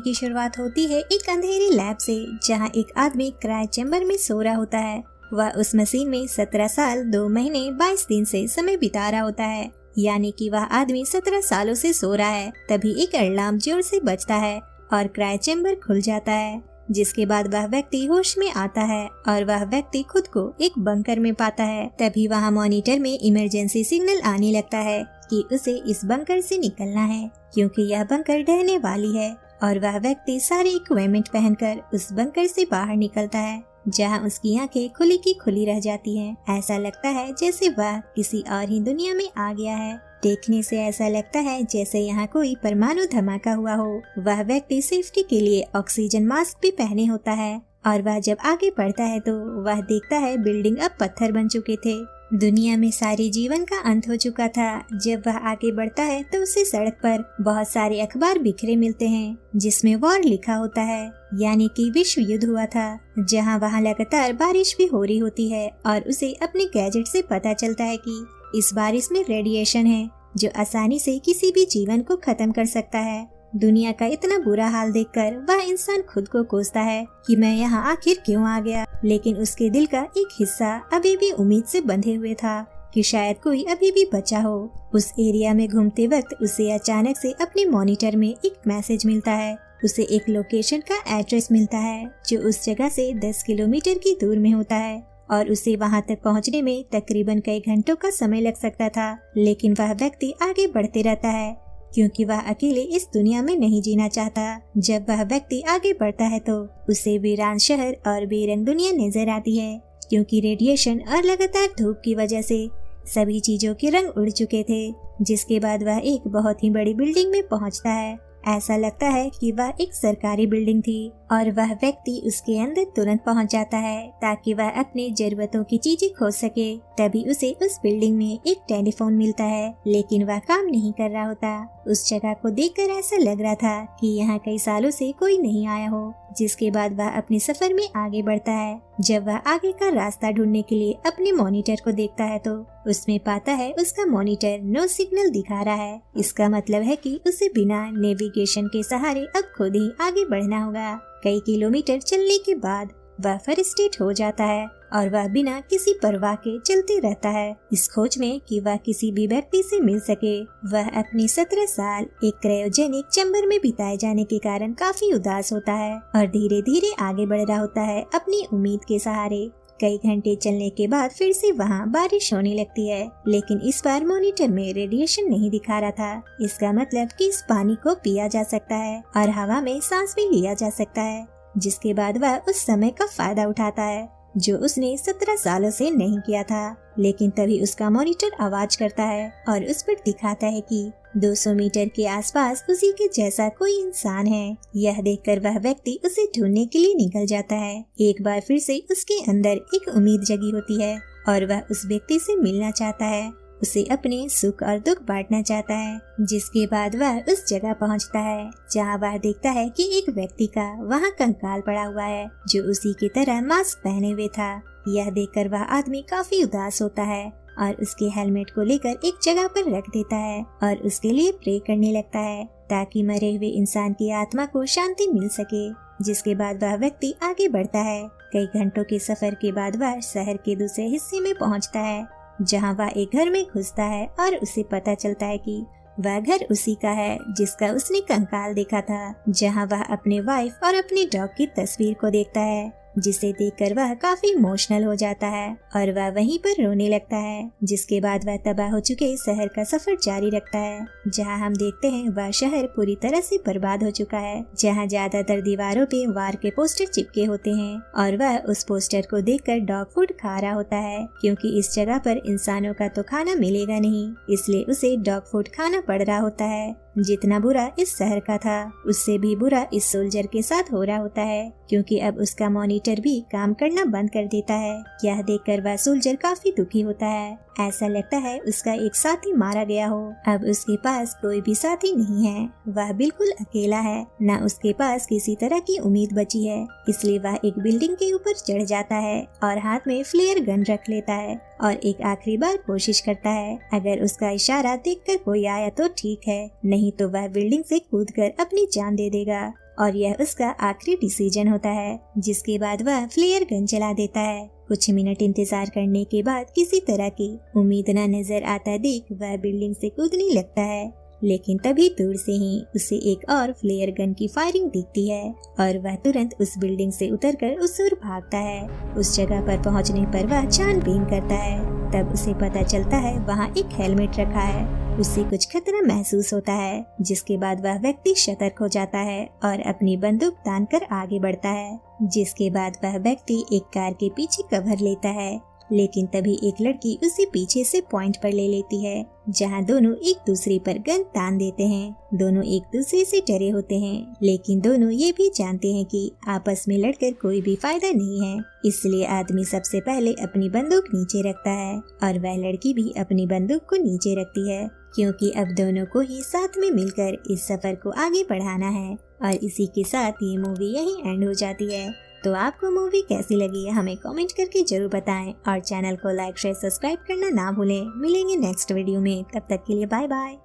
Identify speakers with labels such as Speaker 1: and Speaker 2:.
Speaker 1: की शुरुआत होती है एक अंधेरे लैब से, जहां एक आदमी क्रायो चैम्बर में सो रहा होता है। वह उस मशीन में 17 साल 2 महीने 22 दिन से समय बिता रहा होता है, यानी कि वह आदमी 17 सालों से सो रहा है। तभी एक अलार्म जोर से बजता है और क्रायो चैम्बर खुल जाता है, जिसके बाद वह व्यक्ति होश में आता है और वह व्यक्ति खुद को एक बंकर में पाता है। तभी वहाँ मॉनिटर में इमरजेंसी सिग्नल आने लगता है कि उसे इस बंकर से निकलना है, क्योंकि यह बंकर ढहने वाली है। और वह व्यक्ति सारे इक्विपमेंट पहनकर उस बंकर से बाहर निकलता है, जहां उसकी आंखें खुली की खुली रह जाती हैं। ऐसा लगता है जैसे वह किसी और ही दुनिया में आ गया है। देखने से ऐसा लगता है जैसे यहाँ कोई परमाणु धमाका हुआ हो। वह व्यक्ति सेफ्टी के लिए ऑक्सीजन मास्क भी पहने होता है और वह जब आगे बढ़ता है तो वह देखता है बिल्डिंग अब पत्थर बन चुके थे। दुनिया में सारे जीवन का अंत हो चुका था। जब वह आगे बढ़ता है तो उसे सड़क पर बहुत सारे अखबार बिखरे मिलते हैं, जिसमें वॉर लिखा होता है, यानी कि विश्व युद्ध हुआ था। जहां वहां लगातार बारिश भी हो रही होती है और उसे अपने गैजेट से पता चलता है कि इस बारिश में रेडिएशन है, जो आसानी से किसी भी जीवन को खत्म कर सकता है। दुनिया का इतना बुरा हाल देखकर वह इंसान खुद को कोसता है कि मैं यहाँ आखिर क्यों आ गया। लेकिन उसके दिल का एक हिस्सा अभी भी उम्मीद से बंधे हुए था कि शायद कोई अभी भी बचा हो। उस एरिया में घूमते वक्त उसे अचानक से अपने मॉनिटर में एक मैसेज मिलता है। उसे एक लोकेशन का एड्रेस मिलता है जो उस जगह से 10 किलोमीटर की दूर में होता है और उसे वहां तक पहुंचने में तकरीबन कई घंटों का समय लग सकता था। लेकिन वह व्यक्ति आगे बढ़ते रहता है, क्योंकि वह अकेले इस दुनिया में नहीं जीना चाहता। जब वह व्यक्ति आगे बढ़ता है तो उसे वीरान शहर और बेरंग दुनिया नजर आती है, क्योंकि रेडिएशन और लगातार धूप की वजह से सभी चीजों के रंग उड़ चुके थे। जिसके बाद वह एक बहुत ही बड़ी बिल्डिंग में पहुंचता है। ऐसा लगता है कि वह एक सरकारी बिल्डिंग थी और वह व्यक्ति उसके अंदर तुरंत पहुंच जाता है ताकि वह अपनी जरूरतों की चीजें खोज सके। तभी उसे उस बिल्डिंग में एक टेलीफोन मिलता है, लेकिन वह काम नहीं कर रहा होता। उस जगह को देखकर ऐसा लग रहा था कि यहाँ कई सालों से कोई नहीं आया हो। जिसके बाद वह अपने सफर में आगे बढ़ता है। जब वह आगे का रास्ता ढूंढने के लिए अपने मॉनिटर को देखता है तो उसमें पाता है उसका मॉनिटर नो सिग्नल दिखा रहा है। इसका मतलब है कि उसे बिना नेविगेशन के सहारे अब खुद ही आगे बढ़ना होगा। कई किलोमीटर चलने के बाद वह फ्रस्ट्रेट हो जाता है और वह बिना किसी परवाह के चलते रहता है, इस खोज में कि वह किसी भी व्यक्ति से मिल सके। वह अपने 17 साल एक क्रायोजेनिक चैम्बर में बिताए जाने के कारण काफी उदास होता है और धीरे धीरे आगे बढ़ रहा होता है अपनी उम्मीद के सहारे। कई घंटे चलने के बाद फिर से वहाँ बारिश होने लगती है, लेकिन इस बार मॉनिटर में रेडिएशन नहीं दिखा रहा था। इसका मतलब कि इस पानी को पिया जा सकता है और हवा में सांस भी लिया जा सकता है। जिसके बाद वह उस समय का फायदा उठाता है जो उसने 17 सालों से नहीं किया था। लेकिन तभी उसका मॉनिटर आवाज करता है और उस पर दिखाता है कि 200 मीटर के आसपास उसी के जैसा कोई इंसान है। यह देखकर वह व्यक्ति उसे ढूंढने के लिए निकल जाता है। एक बार फिर से उसके अंदर एक उम्मीद जगी होती है और वह उस व्यक्ति से मिलना चाहता है, उसे अपने सुख और दुख बांटना चाहता है। जिसके बाद वह उस जगह पहुंचता है जहां वह देखता है कि एक व्यक्ति का वहां कंकाल पड़ा हुआ है जो उसी की तरह मास्क पहने हुए था। यह देखकर वह आदमी काफी उदास होता है और उसके हेलमेट को लेकर एक जगह पर रख देता है और उसके लिए प्रे करने लगता है ताकि मरे हुए इंसान की आत्मा को शांति मिल सके। जिसके बाद वह व्यक्ति आगे बढ़ता है। कई घंटों के सफर के बाद वह शहर के दूसरे हिस्से में पहुंचता है, जहां वह एक घर में घुसता है और उसे पता चलता है कि वह घर उसी का है जिसका उसने कंकाल देखा था। जहां वह अपने वाइफ और अपने डॉग की तस्वीर को देखता है, जिसे देखकर वह काफी इमोशनल हो जाता है और वह वहीं पर रोने लगता है। जिसके बाद वह तबाह हो चुके शहर का सफर जारी रखता है, जहां हम देखते हैं वह शहर पूरी तरह से बर्बाद हो चुका है। जहां ज्यादातर दीवारों पे वार के पोस्टर चिपके होते हैं और वह उस पोस्टर को देखकर डॉग फूड खा रहा होता है, क्योंकि इस जगह पर इंसानों का तो खाना मिलेगा नहीं, इसलिए उसे डॉग फूड खाना पड़ रहा होता है। जितना बुरा इस शहर का था उससे भी बुरा इस सोल्जर के साथ हो रहा होता है, क्योंकि अब उसका मॉनिटर भी काम करना बंद कर देता है। यह देखकर वह सोल्जर काफी दुखी होता है। ऐसा लगता है उसका एक साथी मारा गया हो। अब उसके पास कोई भी साथी नहीं है, वह बिल्कुल अकेला है, न उसके पास किसी तरह की उम्मीद बची है। इसलिए वह एक बिल्डिंग के ऊपर चढ़ जाता है और हाथ में फ्लेयर गन रख लेता है और एक आखिरी बार कोशिश करता है। अगर उसका इशारा देखकर कोई आया तो ठीक है, नहीं तो वह बिल्डिंग से कूदकर अपनी जान दे देगा। और यह उसका आखिरी डिसीजन होता है, जिसके बाद वह फ्लेयर गन चला देता है। कुछ मिनट इंतजार करने के बाद किसी तरह की उम्मीद न नजर आता देख वह बिल्डिंग से कूदने लगता है, लेकिन तभी दूर से ही उसे एक और फ्लेयर गन की फायरिंग दिखती है और वह तुरंत उस बिल्डिंग से उतरकर उस ओर भागता है। उस जगह पर पहुंचने पर वह छानबीन करता है, तब उसे पता चलता है वहां एक हेलमेट रखा है। उसे कुछ खतरा महसूस होता है, जिसके बाद वह व्यक्ति सतर्क हो जाता है और अपनी बंदूक तानकर आगे बढ़ता है। जिसके बाद वह व्यक्ति एक कार के पीछे कवर लेता है, लेकिन तभी एक लड़की उसे पीछे से पॉइंट पर ले लेती है, जहां दोनों एक दूसरे पर गन तान देते हैं। दोनों एक दूसरे से डरे होते हैं, लेकिन दोनों ये भी जानते हैं कि आपस में लड़कर कोई भी फायदा नहीं है। इसलिए आदमी सबसे पहले अपनी बंदूक नीचे रखता है और वह लड़की भी अपनी बंदूक को नीचे रखती है, क्योंकि अब दोनों को ही साथ में मिलकर इस सफर को आगे बढ़ाना है। और इसी के साथ ये मूवी यही एंड हो जाती है। तो आपको मूवी कैसी लगी है हमें कमेंट करके जरूर बताएं और चैनल को लाइक शेयर सब्सक्राइब करना ना भूलें। मिलेंगे नेक्स्ट वीडियो में, तब तक के लिए बाय बाय।